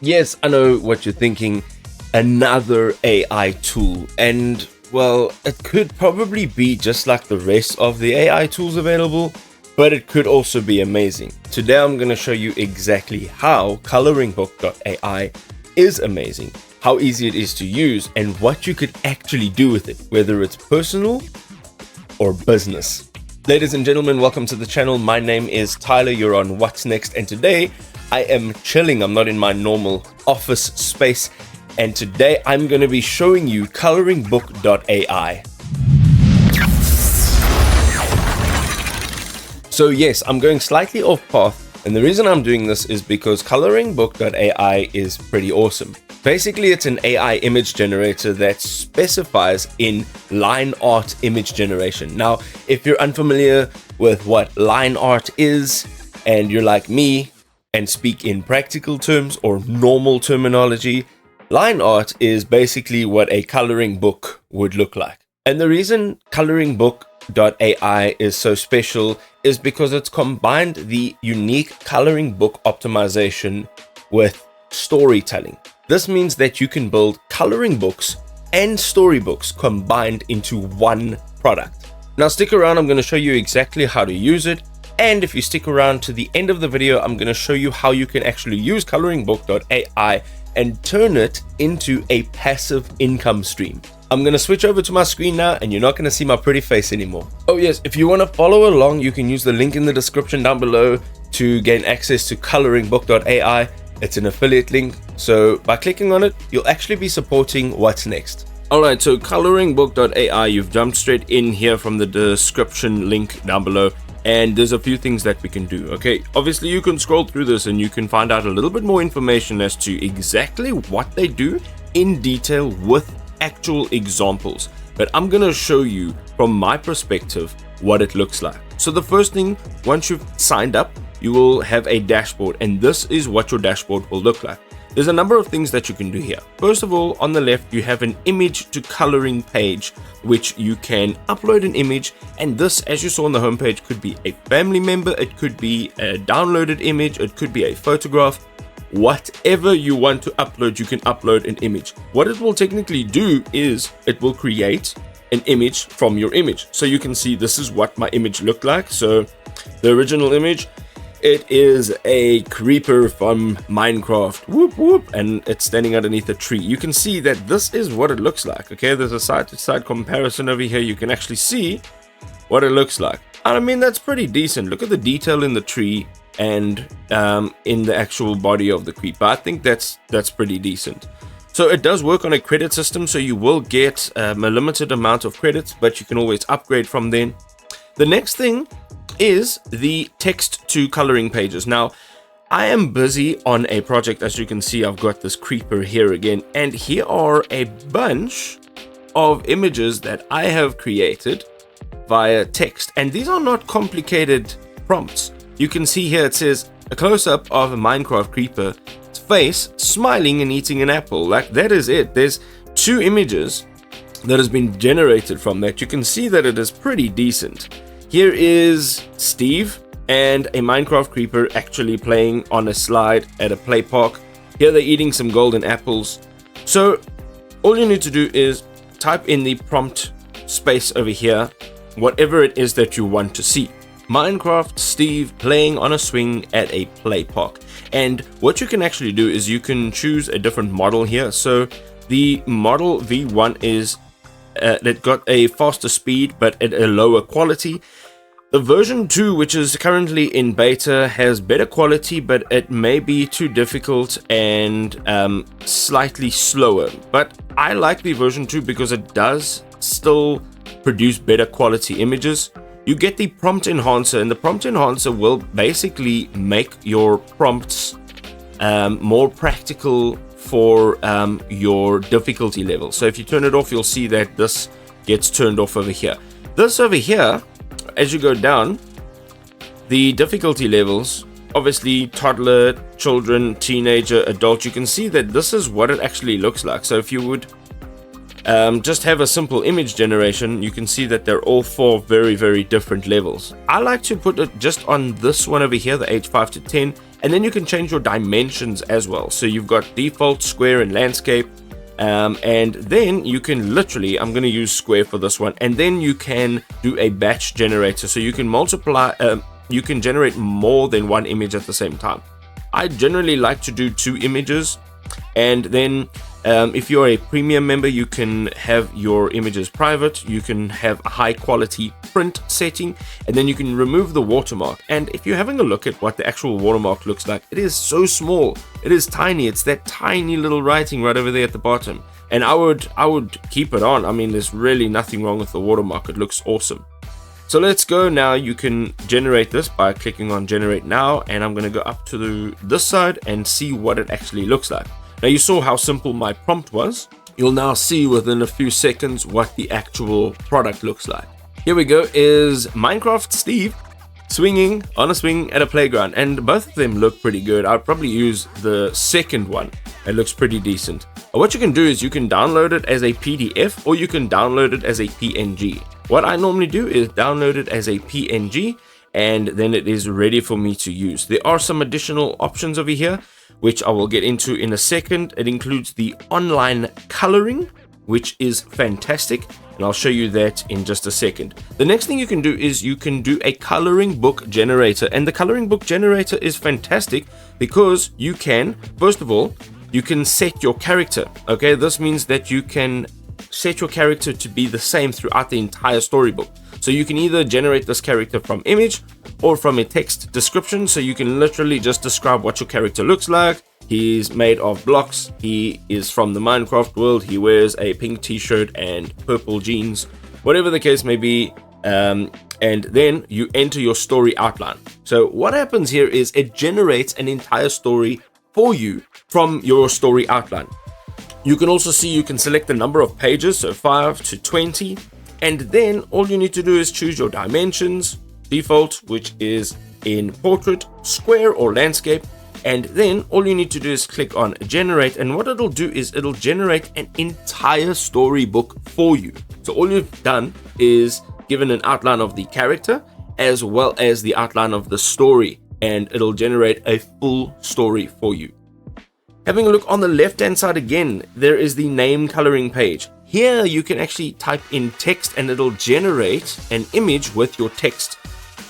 Yes, I know what you're thinking. Another AI tool. And, well, it could probably be just like the rest of the AI tools available, but it could also be amazing. Today, I'm going to show you exactly how Coloringbook.ai is amazing, how easy it is to use, and what you could actually do with it, whether it's personal or business. Ladies and gentlemen, welcome to the channel. My name is Tyler. You're on What's Next, and today I am chilling. I'm not in my normal office space, and today I'm going to be showing you Coloringbook.ai. So yes, I'm going slightly off path, and the reason I'm doing this is because Coloringbook.ai is pretty awesome. Basically, it's an AI image generator that specifies in line art image generation. Now, if you're unfamiliar with what line art is, and you're like me and speak in practical terms or normal terminology, line art is basically what a coloring book would look like. And the reason Coloringbook.ai is so special is because it's combined the unique coloring book optimization with storytelling. This means that you can build coloring books and storybooks combined into one product. Now stick around, I'm going to show you exactly how to use it. And if you stick around to the end of the video, I'm going to show you how you can actually use Coloringbook.ai and turn it into a passive income stream. I'm going to switch over to my screen now, and you're not going to see my pretty face anymore. Oh yes, if you want to follow along, you can use the link in the description down below to gain access to Coloringbook.ai. It's an affiliate link, so by clicking on it, you'll actually be supporting What's Next. Alright, so Coloringbook.ai, you've jumped straight in here from the description link down below, and there's a few things that we can do. Okay, obviously you can scroll through this and you can find out a little bit more information as to exactly what they do in detail with actual examples. But I'm going to show you from my perspective what it looks like. So the first thing, once you've signed up, you will have a dashboard, and this is what your dashboard will look like. There's a number of things that you can do here. First of all, on the left, you have an image to coloring page, which you can upload an image. And this, as you saw on the homepage, could be a family member, it could be a downloaded image, it could be a photograph. Whatever you want to upload, you can upload an image. What it will technically do is it will create an image from your image. So you can see this is what my image looked like. So the original image, it is a creeper from Minecraft, whoop whoop, and it's standing underneath a tree. You can see that this is what it looks like. Okay, there's a side-to-side comparison over here. You can actually see what it looks like. And I mean, that's pretty decent. Look at the detail in the tree and in the actual body of the creeper. I think that's pretty decent. So it does work on a credit system, so you will get a limited amount of credits, but you can always upgrade from then. The next thing is the text to coloring pages. Now, I am busy on a project. As you can see, I've got this creeper here again, and here are a bunch of images that I have created via text, and these are not complicated prompts. You can see here it says a close-up of a Minecraft creeper face smiling and eating an apple. Like, that is it. There's two images that has been generated from that. You can see that it is pretty decent. Here is Steve and a Minecraft creeper actually playing on a slide at a play park. Here they're eating some golden apples. So all you need to do is type in the prompt space over here, whatever it is that you want to see. Minecraft Steve playing on a swing at a play park. And what you can actually do is you can choose a different model here. So the model V1 is that got a faster speed but at a lower quality. The version 2, which is currently in beta, has better quality, but it may be too difficult and slightly slower. But I like the version 2 because it does still produce better quality images. You get the prompt enhancer, and the prompt enhancer will basically make your prompts more practical for your difficulty level. So if you turn it off, you'll see that this gets turned off over here. This over here, as you go down, the difficulty levels, obviously toddler, children, teenager, adult, you can see that this is what it actually looks like. So if you would just have a simple image generation, you can see that they're all four very, very different levels. I like to put it just on this one over here, the age 5 to 10, And then you can change your dimensions as well. So you've got default, square, and landscape. And then you can literally, I'm going to use square for this one, and then you can do a batch generator. So you can multiply, you can generate more than one image at the same time. I generally like to do 2 images. And then if you're a premium member, you can have your images private. You can have a high quality print setting, and then you can remove the watermark. And if you're having a look at what the actual watermark looks like, it is so small. It is tiny. It's that tiny little writing right over there at the bottom. And I would keep it on. I mean, there's really nothing wrong with the watermark. It looks awesome. So let's go now. You can generate this by clicking on generate now, and I'm going to go up to this side and see what it actually looks like. Now you saw how simple my prompt was. You'll now see within a few seconds what the actual product looks like. Here we go, is Minecraft Steve swinging on a swing at a playground, and both of them look pretty good. I'd probably use the second one. It looks pretty decent. What you can do is you can download it as a PDF, or you can download it as a PNG. What I normally do is download it as a PNG, and then it is ready for me to use. There are some additional options over here, which I will get into in a second. It includes the online coloring, which is fantastic, and I'll show you that in just a second. The next thing you can do is you can do a coloring book generator, and the coloring book generator is fantastic because you can, first of all, you can set your character. Okay, this means that you can set your character to be the same throughout the entire storybook. So you can either generate this character from image or from a text description. So you can literally just describe what your character looks like. He's made of blocks. He is from the Minecraft world. He wears a pink t-shirt and purple jeans, whatever the case may be. And then you enter your story outline. So what happens here is it generates an entire story for you from your story outline. You can also see you can select the number of pages, so 5 to 20. And then all you need to do is choose your dimensions, default, which is in portrait, square, or landscape. And then all you need to do is click on generate. And what it'll do is it'll generate an entire storybook for you. So all you've done is given an outline of the character as well as the outline of the story. And it'll generate a full story for you. Having a look on the left hand side again, there is the name coloring page. Here you can actually type in text and it'll generate an image with your text.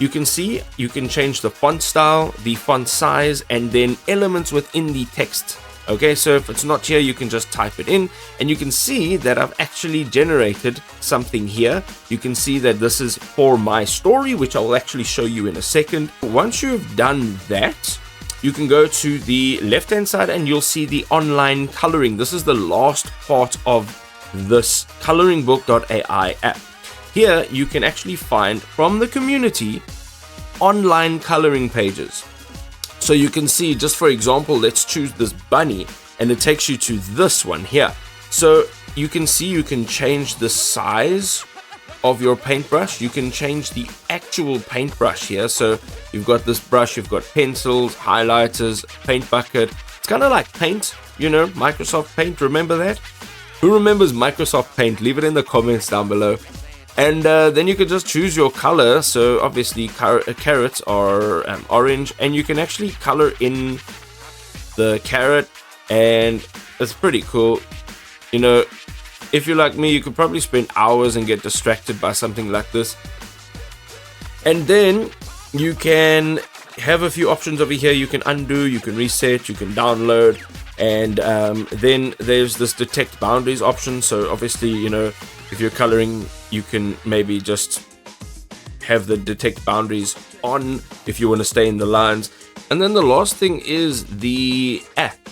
You can see you can change the font style, the font size, and then elements within the text. Okay, so if it's not here, you can just type it in, and you can see that I've actually generated something here. You can see that this is for my story, which I will actually show you in a second. Once you've done that, you can go to the left hand side and you'll see the online coloring. This is the last part of this Coloringbook.ai app. Here you can actually find from the community online coloring pages. So you can see, just for example, let's choose this bunny and it takes you to this one here. So you can see you can change the size of your paintbrush. You can change the actual paintbrush here. So you've got this brush, you've got pencils, highlighters, paint bucket. It's kind of like Paint, you know, Microsoft Paint. Remember that? Who remembers Microsoft Paint? Leave it in the comments down below. And then you can just choose your color. So obviously carrots are orange, and you can actually color in the carrot, and it's pretty cool. You know, if you're like me, you could probably spend hours and get distracted by something like this. And then you can have a few options over here. You can undo, you can reset, you can download, and then there's this detect boundaries option. So obviously, you know, if you're coloring, you can maybe just have the detect boundaries on if you want to stay in the lines. And then the last thing is the app.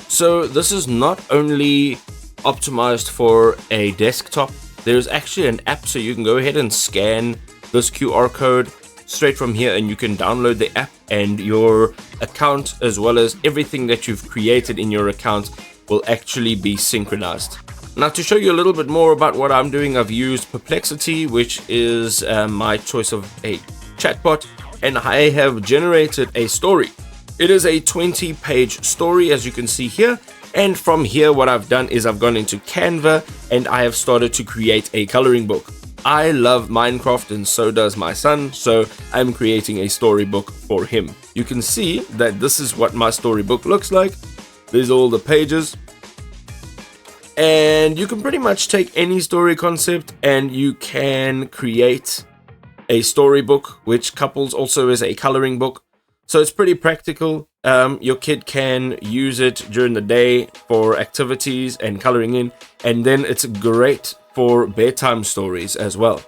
So this is not only optimized for a desktop, there's actually an app, so you can go ahead and scan this QR code straight from here and you can download the app, and your account as well as everything that you've created in your account will actually be synchronized. Now, to show you a little bit more about what I'm doing, I've used Perplexity, which is my choice of a chatbot, and I have generated a story. It is a 20-page story, as you can see here. And from here, what I've done is I've gone into Canva and I have started to create a coloring book. I love Minecraft and so does my son, so I'm creating a storybook for him. You can see that this is what my storybook looks like. There's all the pages. And you can pretty much take any story concept and you can create a storybook, which couples also as a coloring book. So it's pretty practical. Your kid can use it during the day for activities and coloring in, and then it's great for bedtime stories as well.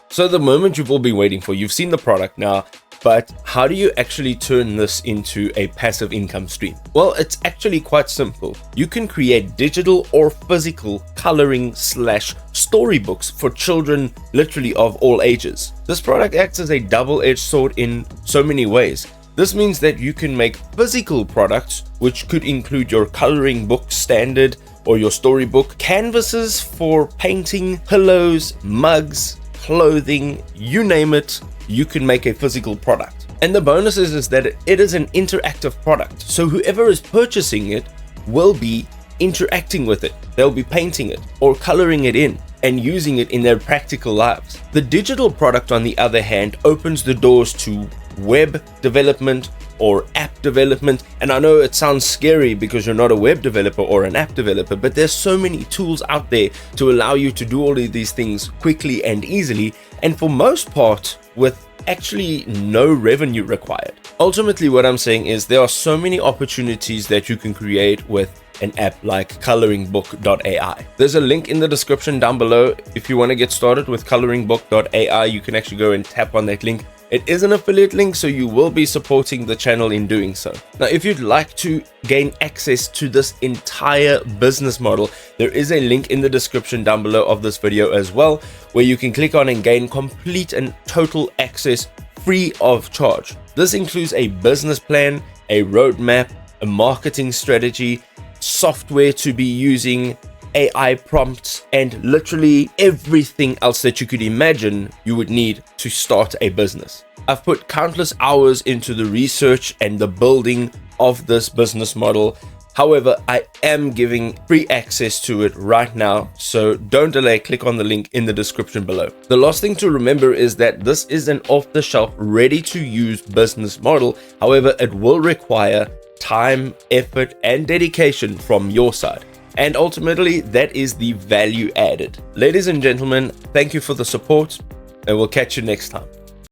So the moment you've all been waiting for, you've seen the product now, but how do you actually turn this into a passive income stream? Well, it's actually quite simple. You can create digital or physical coloring / storybooks for children literally of all ages. This product acts as a double-edged sword in so many ways. This means that you can make physical products, which could include your coloring book standard or your storybook, canvases for painting, pillows, mugs, clothing, you name it, you can make a physical product. And the bonus is that it is an interactive product. So whoever is purchasing it will be interacting with it. They'll be painting it or coloring it in and using it in their practical lives. The digital product, on the other hand, opens the doors to web development or app development. And I know it sounds scary because you're not a web developer or an app developer, but there's so many tools out there to allow you to do all of these things quickly and easily, and for most part with actually no revenue required. Ultimately, what I'm saying is there are so many opportunities that you can create with an app like Coloringbook.ai. There's a link in the description down below. If you want to get started with Coloringbook.ai, you can actually go and tap on that link. It is an affiliate link, so you will be supporting the channel in doing so. Now, if you'd like to gain access to this entire business model, there is a link in the description down below of this video as well, where you can click on and gain complete and total access free of charge. This includes a business plan, a roadmap, a marketing strategy, software to be using, AI prompts, and literally everything else that you could imagine you would need to start a business. I've put countless hours into the research and the building of this business model. However, I am giving free access to it right now, so don't delay, click on the link in the description below. The last thing to remember is that this is an off-the-shelf, ready-to-use business model. However, it will require time, effort, and dedication from your side. And ultimately, that is the value added. Ladies and gentlemen, thank you for the support, and we'll catch you next time.